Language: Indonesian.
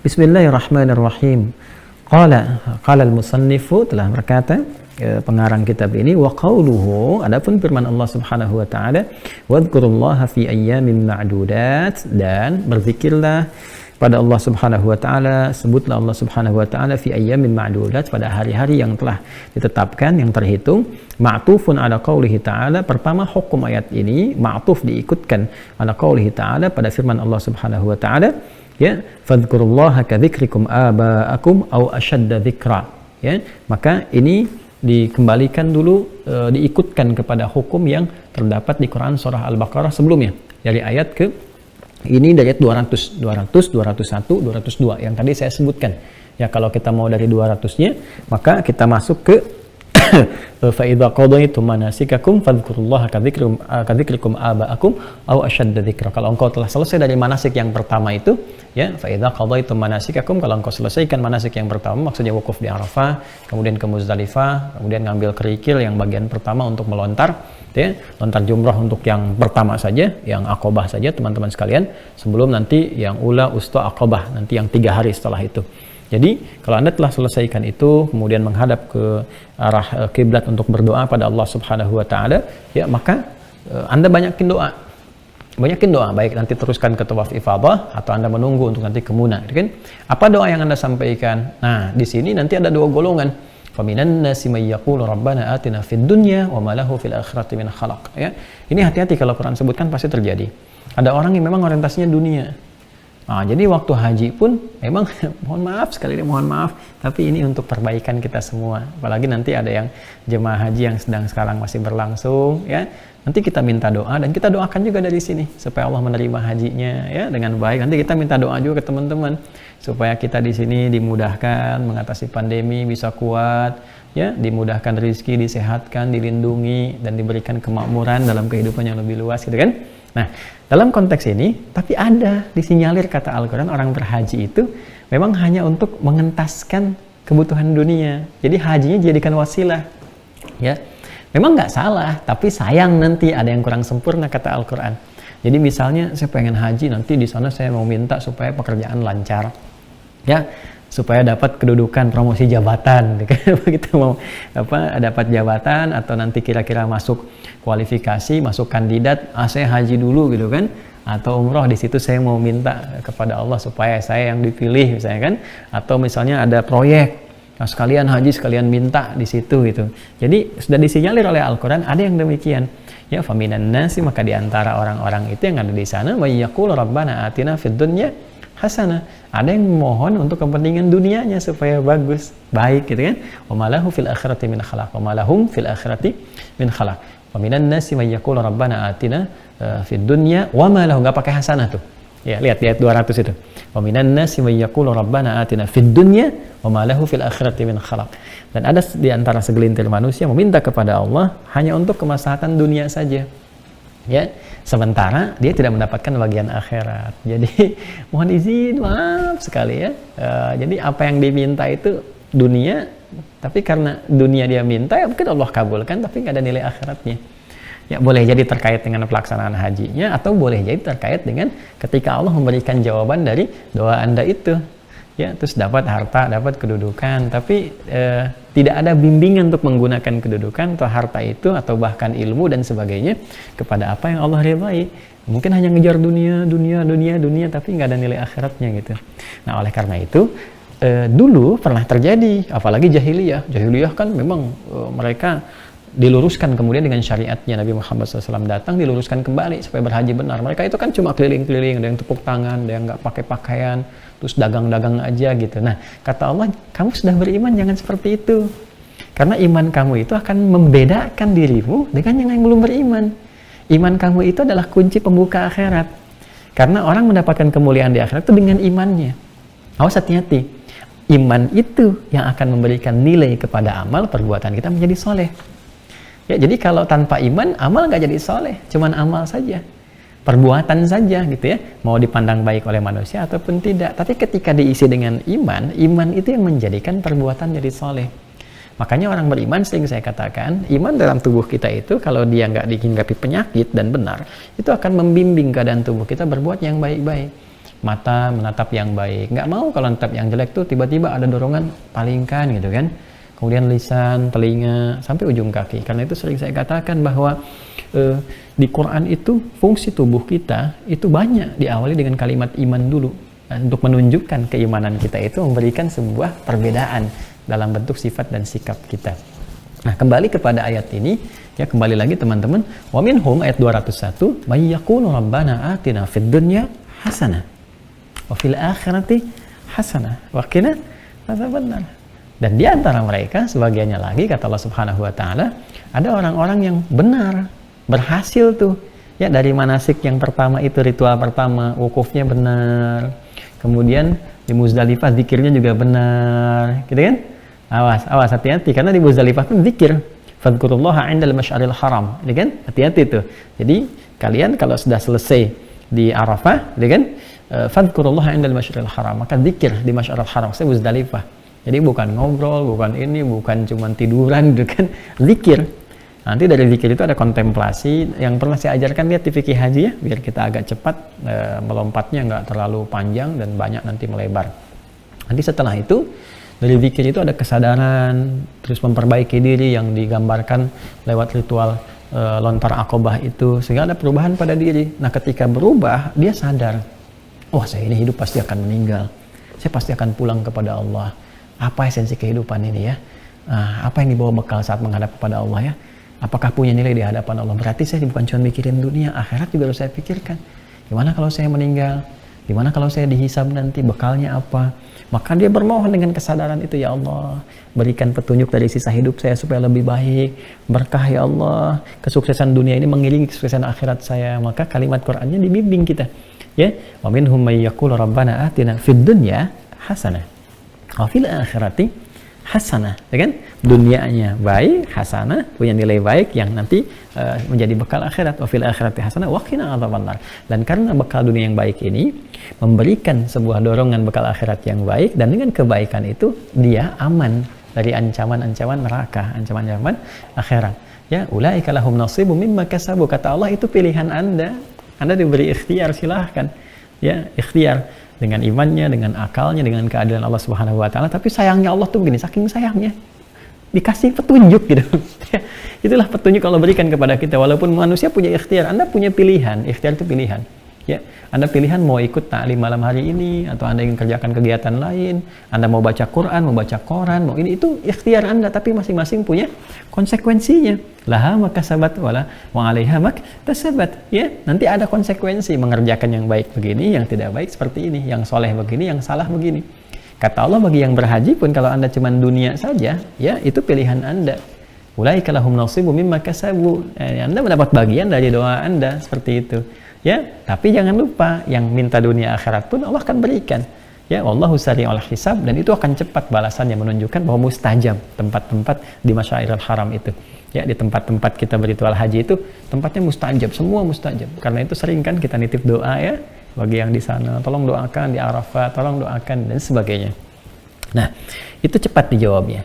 Bismillahirrahmanirrahim. Qala al-musannifu, telah berkata pengarang kitab ini, wa qauluhu, adapun firman Allah Subhanahu wa taala, wadhkurullaha fi ayyamin ma'dudat, dan berzikirlah pada Allah Subhanahu wa taala, sebutlah Allah Subhanahu wa taala fi ayyamin ma'dudat, pada hari-hari yang telah ditetapkan, yang terhitung. Ma'tufun ala qaulihi ta'ala, pertama hukum ayat ini ma'tuf diikutkan ala qaulihi ta'ala, pada firman Allah Subhanahu wa taala, ya, fadhkurullaha ka dzikrikum aba'akum aw ashadda dzikra, ya, maka ini dikembalikan dulu, diikutkan kepada hukum yang terdapat di Quran surah Al-Baqarah sebelumnya, dari ayat ke ini, dari ayat 200, 201, 202 yang tadi saya sebutkan. Ya, kalau kita mau dari 200-nya, maka kita masuk ke fa idza qadaytum manasikakum fadhkurullaha ka dzikrikum aba'akum aw ashadda dzikra. Kalau engkau telah selesai dari manasik yang pertama itu, ya, fa idza qadaytum manasikakum, kalau engkau selesaikan manasik yang pertama, maksudnya wukuf di Arafah, kemudian ke Muzdalifah, kemudian ngambil kerikil yang bagian pertama untuk melontar, ya, lontar jumrah untuk yang pertama saja, yang Aqabah saja teman-teman sekalian, sebelum nanti yang ula, usta, Aqabah, nanti yang 3 hari setelah itu. Jadi kalau Anda telah selesaikan itu, kemudian menghadap ke arah kiblat untuk berdoa pada Allah Subhanahu wa taala, ya, maka Anda banyakin doa, baik nanti teruskan ke tawaf ifadah atau Anda menunggu untuk nanti ke Muna, gitu kan? Apa doa yang Anda sampaikan? Nah, di sini nanti ada 2 golongan. Faminan nasi may yaqulu rabbana atina fid dunya wa ma lahu fil akhirati min khalaq, ya. Ini hati-hati, kalau Quran sebutkan pasti terjadi. Ada orang yang memang orientasinya dunia. Nah, jadi waktu haji pun memang mohon maaf tapi ini untuk perbaikan kita semua. Apalagi nanti ada yang jemaah haji yang sedang sekarang masih berlangsung, ya. Nanti kita minta doa, dan kita doakan juga dari sini supaya Allah menerima hajinya, ya, dengan baik. Nanti kita minta doa juga ke teman-teman supaya kita di sini dimudahkan mengatasi pandemi, bisa kuat, ya, dimudahkan rezeki, disehatkan, dilindungi, dan diberikan kemakmuran dalam kehidupan yang lebih luas, gitu kan? Nah, dalam konteks ini, tapi ada disinyalir, kata Al-Quran, orang berhaji itu memang hanya untuk mengentaskan kebutuhan dunia. Jadi hajinya dijadikan wasilah, ya. Memang nggak salah, tapi sayang nanti ada yang kurang sempurna, kata Al-Quran. Jadi misalnya saya pengen haji, nanti di sana saya mau minta supaya pekerjaan lancar, ya, supaya dapat kedudukan promosi jabatan, begitu mau dapat jabatan, atau nanti kira-kira masuk kualifikasi, masuk kandidat, saya haji dulu, gitu kan, atau umroh, di situ saya mau minta kepada Allah supaya saya yang dipilih, misalnya kan, atau misalnya ada proyek, nah, sekalian haji sekalian minta di situ, gitu. Jadi sudah disinyalir oleh Al-Quran ada yang demikian, ya, faminan nasi, maka diantara orang-orang itu yang ada di sana, wa yaqulu rabbana atina fid dunya hasanah, ada yang memohon untuk kepentingan dunianya supaya bagus, baik, gitu kan. Wa malahu fil akhirati min khalaq, wa malahum fil akhirati min khalaq. Wa minan nasi may yaqulu rabbana atina fid dunya wa malahu, enggak pakai hasanah tuh. Ya, lihat di ayat 200 itu. Wa minan nasi may yaqulu rabbana atina fid dunya wa malahu fil akhirati min khalaq. Dan ada di antara segelintir manusia meminta kepada Allah hanya untuk kemaslahatan dunia saja, ya, sementara dia tidak mendapatkan bagian akhirat. Jadi mohon izin, maaf sekali, ya, jadi apa yang diminta itu dunia, tapi karena dunia dia minta, ya mungkin Allah kabulkan, tapi nggak ada nilai akhiratnya. Ya, boleh jadi terkait dengan pelaksanaan hajinya, atau boleh jadi terkait dengan ketika Allah memberikan jawaban dari doa Anda itu, ya, terus dapat harta, dapat kedudukan, tapi tidak ada bimbingan untuk menggunakan kedudukan atau harta itu, atau bahkan ilmu dan sebagainya kepada apa yang Allah ridhai. Mungkin hanya ngejar dunia, tapi nggak ada nilai akhiratnya, gitu. Nah, oleh karena itu dulu pernah terjadi, apalagi jahiliyah kan memang mereka diluruskan kemudian dengan syariatnya Nabi Muhammad SAW datang, diluruskan kembali supaya berhaji benar. Mereka itu kan cuma keliling-keliling, ada yang tepuk tangan, ada yang nggak pakai pakaian, terus dagang-dagang aja, gitu. Nah, kata Allah, kamu sudah beriman, jangan seperti itu, karena iman kamu itu akan membedakan dirimu dengan yang belum beriman. Iman kamu itu adalah kunci pembuka akhirat, karena orang mendapatkan kemuliaan di akhirat itu dengan imannya. Awas, hati-hati, iman itu yang akan memberikan nilai kepada amal perbuatan kita menjadi soleh. Ya, jadi kalau tanpa iman, amal nggak jadi soleh, cuman amal saja, perbuatan saja, gitu, ya, mau dipandang baik oleh manusia ataupun tidak. Tapi ketika diisi dengan iman, iman itu yang menjadikan perbuatan jadi soleh. Makanya orang beriman, sering saya katakan, iman dalam tubuh kita itu kalau dia nggak dihinggapi penyakit dan benar, itu akan membimbing keadaan tubuh kita berbuat yang baik-baik. mata menatap yang baik, nggak mau kalau menatap yang jelek tuh tiba-tiba ada dorongan palingkan gitu kan. Kemudian lisan, telinga, sampai ujung kaki. Karena itu sering saya katakan bahwa di Quran itu fungsi tubuh kita itu banyak diawali dengan kalimat iman dulu. Untuk menunjukkan keimanan kita itu memberikan sebuah perbedaan dalam bentuk sifat dan sikap kita. Nah, kembali kepada ayat ini, ya kembali lagi teman-teman. Wa minhum ayat 201, may yaqulu rabbana atina fid dunya hasanah wa fil akhirati hasanah wa qina adzabannar. Dan di antara mereka, sebagiannya lagi, kata Allah Subhanahu wa Ta'ala, ada orang-orang yang benar, berhasil tuh. Ya, dari manasik yang pertama itu, ritual pertama, wukufnya benar. Kemudian di Muzdalifah zikirnya juga benar, gitu kan? Awas, hati-hati, karena di Muzdalifah pun zikir. Fadhkurullaha 'indal masy'aril haram, gitu kan? Hati-hati tuh. Jadi kalian kalau sudah selesai di Arafah, gitu kan? Fadhkurullaha 'indal masy'aril haram, maka zikir di masy'aril haram, saya Muzdalifah. Jadi bukan ngobrol, bukan ini, bukan cuma tiduran gitu kan, zikir. Nanti dari zikir itu ada kontemplasi yang pernah saya ajarkan, lihat di fikih haji ya, biar kita agak cepat melompatnya, nggak terlalu panjang dan banyak nanti melebar. Nanti setelah itu dari zikir itu ada kesadaran, terus memperbaiki diri yang digambarkan lewat ritual lontar Aqobah itu, sehingga ada perubahan pada diri. Nah, ketika berubah, dia sadar, wah saya ini hidup pasti akan meninggal, saya pasti akan pulang kepada Allah. Apa esensi kehidupan ini ya? Apa yang dibawa bekal saat menghadap kepada Allah ya? Apakah punya nilai di hadapan Allah? Berarti saya bukan cuma mikirin dunia, akhirat juga harus saya pikirkan. Gimana kalau saya meninggal? Gimana kalau saya dihisab nanti? Bekalnya apa? Maka dia bermohon dengan kesadaran itu, ya Allah, berikan petunjuk dari sisa hidup saya supaya lebih baik. Berkah ya Allah, kesuksesan dunia ini mengiringi kesuksesan akhirat saya. Maka kalimat Qur'annya dibimbing kita. Ya, wa minhum may yaqulu rabbana atina fid dunya hasanah wa fil akhirati hasanah, ya kan? Dunianya baik, hasanah, punya nilai baik yang nanti menjadi bekal akhirat. Wa fil akhirati hasanah wa qina adzabannar. Dan karena bekal dunia yang baik ini memberikan sebuah dorongan bekal akhirat yang baik, dan dengan kebaikan itu dia aman dari ancaman-ancaman neraka, ancaman-ancaman akhirat. Ya, ulaika lahum nasibum mimma kasabu. Kata Allah, itu pilihan Anda. Anda diberi ikhtiar, silahkan. Ya, ikhtiar. Dengan imannya, dengan akalnya, dengan keadilan Allah Subhanahu wa Ta'ala. Tapi sayangnya Allah tuh begini, saking sayangnya dikasih petunjuk gitu. Itulah petunjuk Allah berikan kepada kita. Walaupun manusia punya ikhtiar, Anda punya pilihan. Ikhtiar itu pilihan. Ya, Anda pilihan mau ikut ta'lim malam hari ini, atau Anda ingin kerjakan kegiatan lain, Anda mau baca Quran, mau baca koran, mau ini, itu ikhtiar Anda, tapi masing-masing punya konsekuensinya. Laha makasabat wala wa 'alaiha maktasabat. Ya, nanti ada konsekuensi mengerjakan yang baik begini, yang tidak baik seperti ini, yang soleh begini, yang salah begini. Kata Allah, bagi yang berhaji pun kalau Anda cuma dunia saja, ya itu pilihan Anda. Ulaika lahum nasibum mimma kasabu. Anda mendapat bagian dari doa Anda, seperti itu. Ya, tapi jangan lupa yang minta dunia akhirat pun Allah akan berikan. Ya, wallahu sari'ul hisab, dan itu akan cepat balasannya, menunjukkan bahwa mustajab tempat-tempat di Masyairul Haram itu. Ya, di tempat-tempat kita berritual haji itu tempatnya mustajab, semua mustajab. Karena itu sering kan kita nitip doa ya bagi yang di sana, tolong doakan di Arafah, tolong doakan dan sebagainya. Nah, itu cepat dijawabnya.